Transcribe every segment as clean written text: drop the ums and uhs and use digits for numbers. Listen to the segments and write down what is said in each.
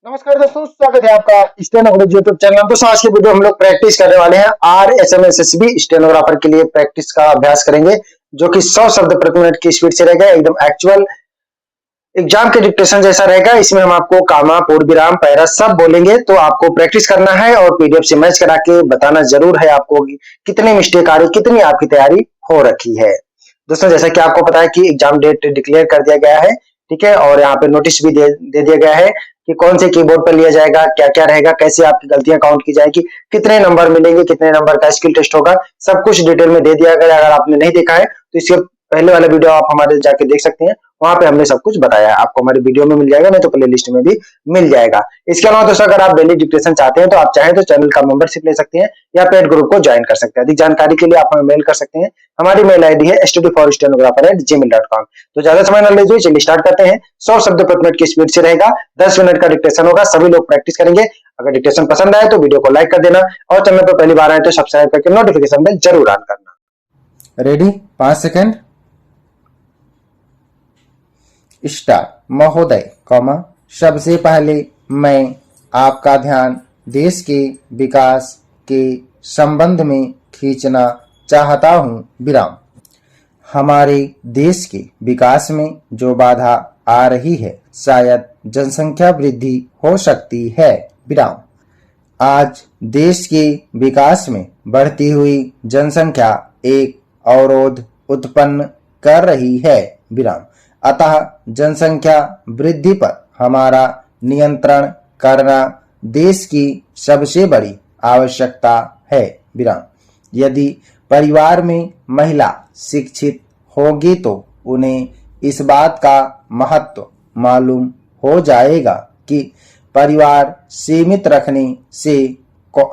नमस्कार दोस्तों, स्वागत है आपका स्टेनोग्राफर यूट्यूब चैनल। दोस्तों आज की वीडियो हम लोग प्रैक्टिस करने वाले हैं RSMSSB स्टेनोग्राफर के लिए प्रैक्टिस का अभ्यास करेंगे, जो कि 100 शब्द प्रति मिनट की स्पीड से रहेगा। एकदम एक्चुअल एग्जाम के डिक्टेशन जैसा रहेगा। इसमें हम आपको कामा, पूर्ण विराम, पैरा सब बोलेंगे, तो आपको प्रैक्टिस करना है और पीडीएफ से मैच करा के बताना जरूर है आपको कि कितनी मिस्टेक आ रही, कितनी आपकी तैयारी हो रखी है। दोस्तों जैसा कि आपको पता है कि एग्जाम डेट डिक्लेयर कर दिया गया है, ठीक है, और यहाँ पे नोटिस भी दे दिया गया है कि कौन से कीबोर्ड पर लिया जाएगा, क्या क्या रहेगा, कैसे आपकी गलतियां काउंट की जाएगी, कितने नंबर मिलेंगे, कितने नंबर का स्किल टेस्ट होगा, सब कुछ डिटेल में दे दिया गया है। अगर आपने नहीं देखा है तो इसके पहले वाला वीडियो आप हमारे जाके देख सकते हैं, वहां पे हमने सब कुछ बताया है। आपको हमारे वीडियो में मिल जाएगा, नहीं तो प्ले लिस्ट में भी मिल जाएगा। इसके अलावा दोस्तों अगर आप डेली डिक्टेशन चाहते हैं तो आप चाहें तो चैनल का मेंबरशिप ले सकते हैं या पेड ग्रुप को ज्वाइन कर सकते हैं। अधिक जानकारी के लिए आप हमें मेल कर सकते हैं। हमारी मेल आईडी है studyforstenographer@gmail.com। तो ज्यादा समय न लीजिए, चलिए स्टार्ट करते हैं। 100 शब्द प्रति मिनट की स्पीड से रहेगा, 10 मिनट का डिक्टेशन होगा, सभी लोग प्रैक्टिस करेंगे। अगर डिक्टेशन पसंद आए तो वीडियो को लाइक कर देना और चैनल पर पहली बार आए तो सब्सक्राइब करके नोटिफिकेशन बेल जरूर ऑन करना। रेडी? 5 सेकंड। स्टार्ट। महोदय, सबसे पहले मैं आपका ध्यान देश के विकास के संबंध में खींचना चाहता हूं, विराम। हमारे देश के विकास में जो बाधा आ रही है, शायद जनसंख्या वृद्धि हो सकती है, विराम। आज देश के विकास में बढ़ती हुई जनसंख्या एक अवरोध उत्पन्न कर रही है, विराम। अतः जनसंख्या वृद्धि पर हमारा नियंत्रण करना देश की सबसे बड़ी आवश्यकता है, विराम। यदि परिवार में महिला शिक्षित होगी तो उन्हें इस बात का महत्व मालूम हो जाएगा कि परिवार सीमित रखने से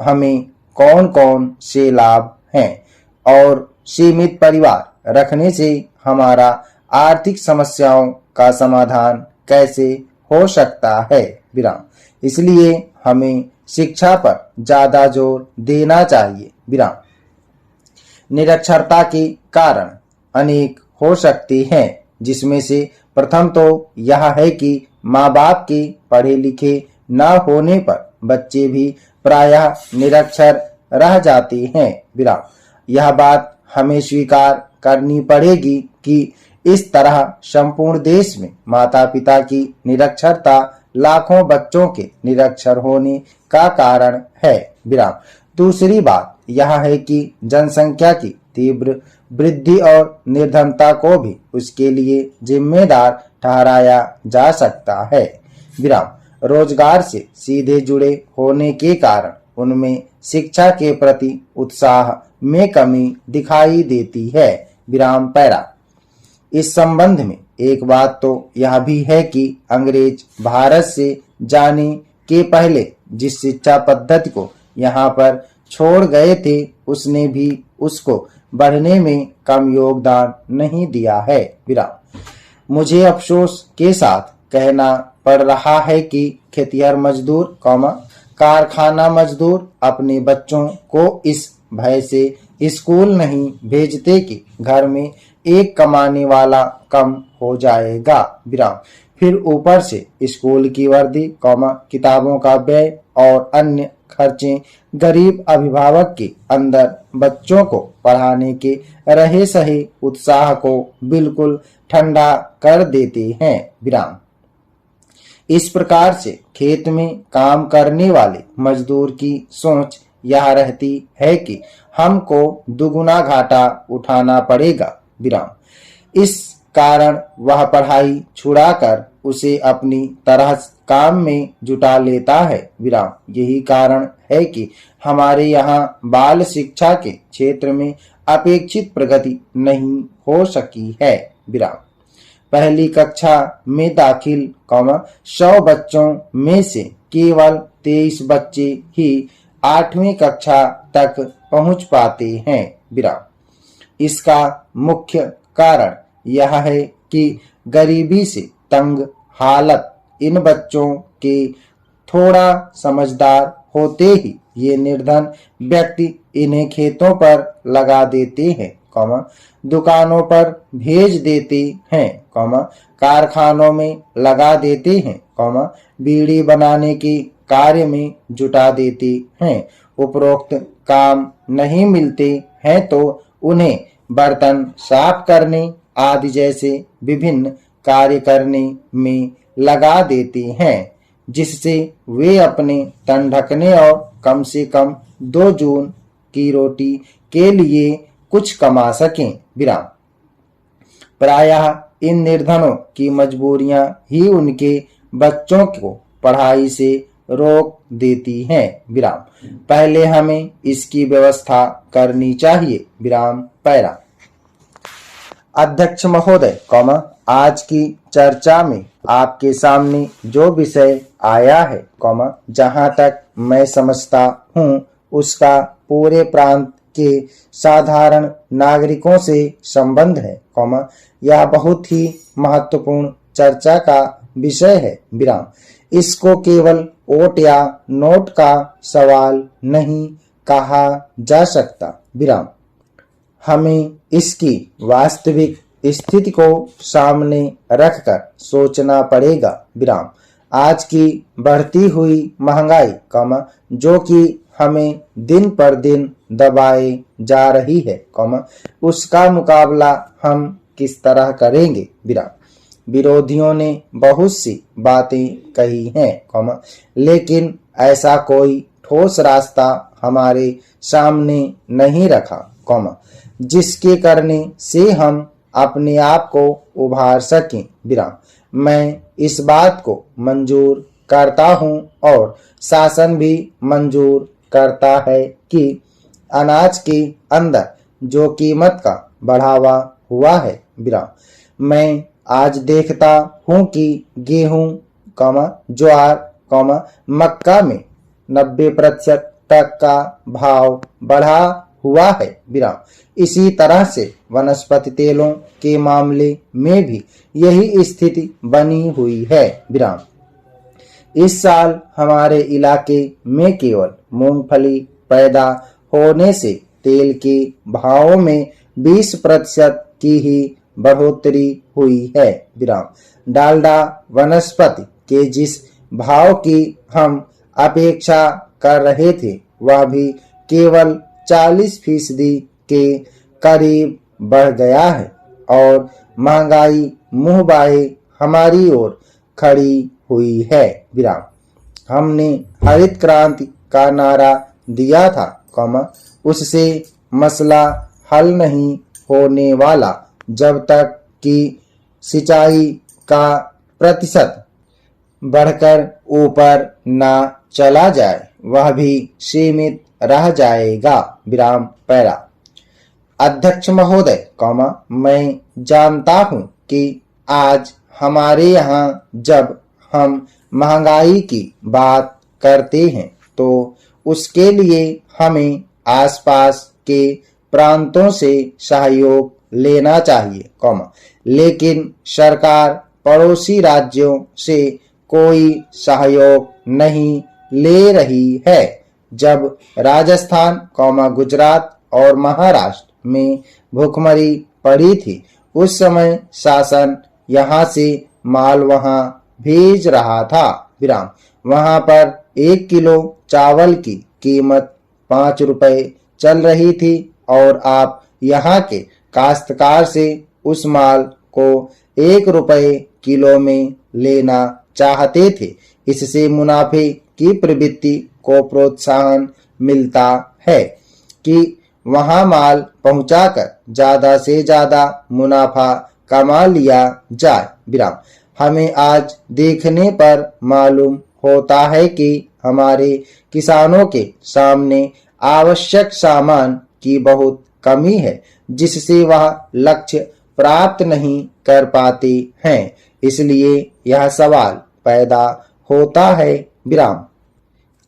हमें कौन कौन से लाभ हैं और सीमित परिवार रखने से हमारा आर्थिक समस्याओं का समाधान कैसे हो सकता है, विराम। इसलिए हमें शिक्षा पर ज्यादा जोर देना चाहिए, विराम। निरक्षरता के कारण अनेक हो सकते हैं, जिसमें से प्रथम तो यह है कि माँ बाप के पढ़े लिखे न होने पर बच्चे भी प्रायः निरक्षर रह जाते हैं, विराम। यह बात हमें स्वीकार करनी पड़ेगी कि इस तरह संपूर्ण देश में माता पिता की निरक्षरता लाखों बच्चों के निरक्षर होने का कारण है, विराम। दूसरी बात यह है कि जनसंख्या की तीव्र वृद्धि और निर्धनता को भी उसके लिए जिम्मेदार ठहराया जा सकता है, विराम। रोजगार से सीधे जुड़े होने के कारण उनमें शिक्षा के प्रति उत्साह में कमी दिखाई देती है, विराम, पैरा। इस संबंध में एक बात तो यह भी है कि अंग्रेज भारत से जाने के पहले जिस शिक्षा पद्धति को यहाँ पर छोड़ गए थे, उसने भी उसको बढ़ने में कम योगदान नहीं दिया है, विराम। मुझे अफसोस के साथ कहना पड़ रहा है कि खेतिहर मजदूर, कारखाना मजदूर अपने बच्चों को इस भय से स्कूल नहीं भेजते कि घर में एक कमाने वाला कम हो जाएगा, विराम। फिर ऊपर से स्कूल की वर्दी, किताबों का व्यय और अन्य खर्चे गरीब अभिभावक के अंदर बच्चों को पढ़ाने के रहे सही उत्साह को बिल्कुल ठंडा कर देते हैं, विराम। इस प्रकार से खेत में काम करने वाले मजदूर की सोच यह रहती है कि हमको दुगुना घाटा उठाना पड़ेगा, विराम। इस कारण वह पढ़ाई छुड़ाकर उसे अपनी तरह काम में जुटा लेता है, विराम। यही कारण है कि हमारे यहाँ बाल शिक्षा के क्षेत्र में अपेक्षित प्रगति नहीं हो सकी है, विराम। पहली कक्षा में दाखिल 100 बच्चों में से केवल 23 बच्चे ही 8वीं कक्षा तक पहुंच पाते हैं, विराम। इसका मुख्य कारण यह है कि गरीबी से तंग हालत इन बच्चों के थोड़ा समझदार होते ही ये निर्धन व्यक्ति इन्हें खेतों पर लगा देते हैं, दुकानों पर भेज देते हैं, कारखानों में लगा देते हैं, बीड़ी बनाने के कार्य में जुटा देते हैं। उपरोक्त काम नहीं मिलते हैं तो उन्हें बर्तन साफ करने आदि जैसे विभिन्न कार्य करने में लगा देते हैं, जिससे वे अपने तन ढकने और कम से कम 2 जून की रोटी के लिए कुछ कमा सकें। विराम। प्रायः इन निर्धनों की मजबूरियां ही उनके बच्चों को पढ़ाई से रोक देती हैं। विराम। पहले हमें इसकी व्यवस्था करनी चाहिए। विराम। पैरा। अध्यक्ष महोदय, आज की चर्चा में आपके सामने जो विषय आया है, जहां तक मैं समझता हूं उसका पूरे प्रांत के साधारण नागरिकों से संबंध है, यह बहुत ही महत्वपूर्ण चर्चा का विषय है। विराम। इसको केवल वोट या नोट का सवाल नहीं कहा जा सकता। विराम। हमें इसकी वास्तविक स्थिति को सामने रखकर सोचना पड़ेगा। विराम। आज की बढ़ती हुई महंगाई, जो कि हमें दिन पर दिन दबाए जा रही है, उसका मुकाबला हम किस तरह करेंगे। विराम। विरोधियों ने बहुत सी बातें कही हैं, लेकिन ऐसा कोई ठोस रास्ता हमारे सामने नहीं रखा, जिसके करने से हम अपने आप को उभार सकें। विराम। मैं इस बात को मंजूर करता हूं और शासन भी मंजूर करता है कि अनाज के अंदर जो कीमत का बढ़ावा हुआ है, विराम, मैं आज देखता हूं कि गेहूं, ज्वार, मक्का में 90% तक का भाव बढ़ा हुआ है। विराम। इसी तरह से वनस्पति तेलों के मामले में भी यही स्थिति बनी हुई है। विराम। इस साल हमारे इलाके में केवल मूंगफली पैदा होने से तेल के भावों में 20% की ही बढ़ोतरी हुई है। विराम। डालडा वनस्पति के जिस भाव की हम अपेक्षा कर रहे थे, वह भी केवल 40% के करीब बढ़ गया है और महंगाई मुंह बाए हमारी ओर खड़ी हुई है। विराम। हमने हरित क्रांति का नारा दिया था, उससे मसला हल नहीं होने वाला जब तक कि सिंचाई का प्रतिशत बढ़कर ऊपर ना चला जाए, वह भी सीमित रह जाएगा। विराम। पैरा। अध्यक्ष महोदय, मैं जानता हूं कि आज हमारे यहाँ जब हम महंगाई की बात करते हैं तो उसके लिए हमें आसपास के प्रांतों से सहयोग लेना चाहिए, लेकिन सरकार पड़ोसी राज्यों से कोई सहयोग नहीं ले रही है। जब राजस्थान, गुजरात और महाराष्ट्र में भूखमरी पड़ी थी, उस समय शासन यहाँ से माल वहाँ भेज रहा था। विराम। वहाँ पर 1 किलो चावल की कीमत 5 रुपए चल रही थी और आप यहाँ के काश्तकार से उस माल को 1 रुपए किलो में लेना चाहते थे। इससे मुनाफे की प्रवृत्ति को प्रोत्साहन मिलता है कि वहां माल पहुंचाकर ज्यादा से ज्यादा मुनाफा कमा लिया जाए। विराम। हमें आज देखने पर मालूम होता है कि हमारे किसानों के सामने आवश्यक सामान की बहुत कमी है, जिससे वह लक्ष्य प्राप्त नहीं कर पाते हैं। इसलिए यह सवाल पैदा होता है। विराम।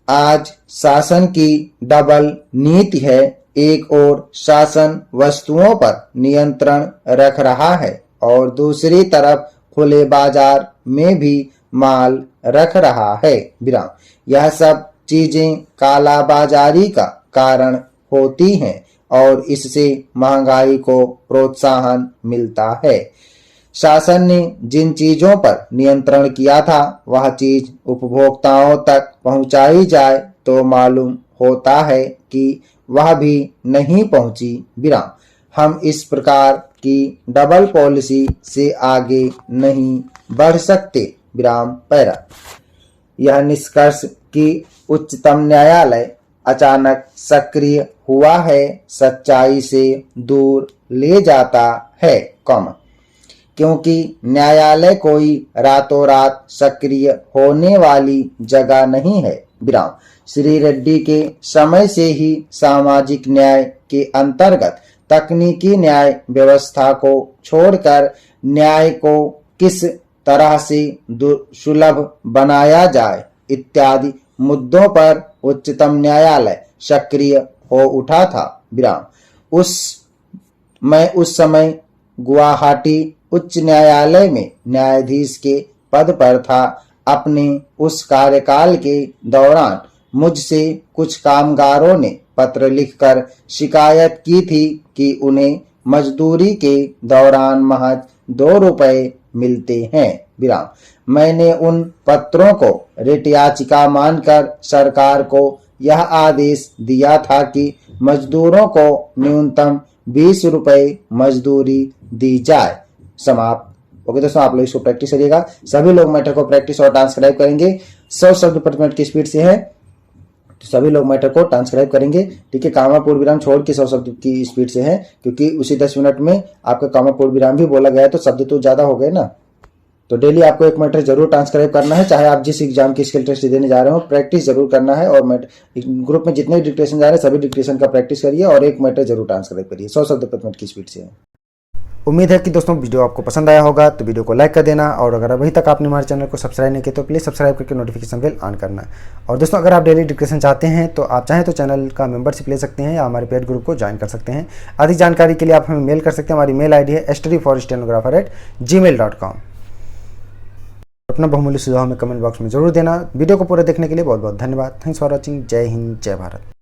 आज शासन की डबल नीति है। एक ओर शासन वस्तुओं पर नियंत्रण रख रहा है और दूसरी तरफ खुले बाजार में भी माल रख रहा है। विराम। यह सब चीजें काला बाजारी का कारण होती हैं और इससे महंगाई को प्रोत्साहन मिलता है। शासन ने जिन चीजों पर नियंत्रण किया था वह चीज उपभोक्ताओं तक पहुंचाई जाए तो मालूम होता है कि वह भी नहीं पहुंची। विराम। हम इस प्रकार की डबल पॉलिसी से आगे नहीं बढ़ सकते। विराम पैरा। यह निष्कर्ष कि उच्चतम न्यायालय अचानक सक्रिय हुआ है सच्चाई से दूर ले जाता है, क्योंकि न्यायालय कोई रातों रात सक्रिय होने वाली जगह नहीं है। विराम। श्री रेड्डी के समय से ही सामाजिक न्याय के अंतर्गत तकनीकी न्याय व्यवस्था को छोड़कर न्याय को किस तरह से सुलभ बनाया जाए इत्यादि मुद्दों पर उच्चतम न्यायालय सक्रिय हो उठा था। विराम। उस समय गुवाहाटी उच्च न्यायालय में न्यायाधीश के पद पर था। अपने उस कार्यकाल के दौरान मुझसे कुछ कामगारों ने पत्र लिखकर शिकायत की थी कि उन्हें मजदूरी के दौरान महज 2 रुपए मिलते हैं। विराम। मैंने उन पत्रों को रिट याचिका मानकर सरकार को यह आदेश दिया था कि मजदूरों को न्यूनतम 20 रुपए मजदूरी दी जाए। समाप्त। ओके दोस्तों, आप लोग इसको प्रैक्टिस करिएगा। सभी लोग मैटर को प्रैक्टिस और ट्रांसक्राइब करेंगे। 100 शब्द प्रति मिनट की स्पीड से है तो सभी लोग मैटर को ट्रांसक्राइब करेंगे। ठीक है, कामा पूर्ण विराम छोड़ के 100 शब्द की स्पीड से है, क्योंकि उसी 10 मिनट में आपका कामा पूर्ण विराम भी बोला गया है तो शब्द तो ज्यादा हो गए ना। तो डेली आपको एक मैटर जरूर ट्रांसक्राइब करना है, चाहे आप जिस एग्जाम की स्किल टेस्ट देने जा रहे हो, प्रैक्टिस जरूर करना है। और ग्रुप में जितने डिक्टेशन जा रहे हैं सभी डिक्टेशन का प्रैक्टिस करिए और एक मैटर जरूर ट्रांसक्राइब करिए। 100 शब्द प्रति मिनट की स्पीड से है। उम्मीद है कि दोस्तों वीडियो आपको पसंद आया होगा, तो वीडियो को लाइक कर देना और अगर अभी तक आपने हमारे चैनल को सब्सक्राइब नहीं किया तो प्लीज़ सब्सक्राइब करके नोटिफिकेशन बेल ऑन करना। और दोस्तों अगर आप डेली डिस्कशन चाहते हैं तो आप चाहें तो चैनल का मेंबरशिप ले सकते हैं या हमारे पेड ग्रुप को ज्वाइन कर सकते हैं। अधिक जानकारी के लिए आप हमें मेल कर सकते हैं। हमारी मेल ID है studyforstenographer@gmail.com। अपना बहुमूल्य सुझाव में कमेंट बॉक्स में जरूर देना। वीडियो को पूरा देखने के लिए बहुत बहुत धन्यवाद। Thanks for watching. जय हिंद, जय भारत।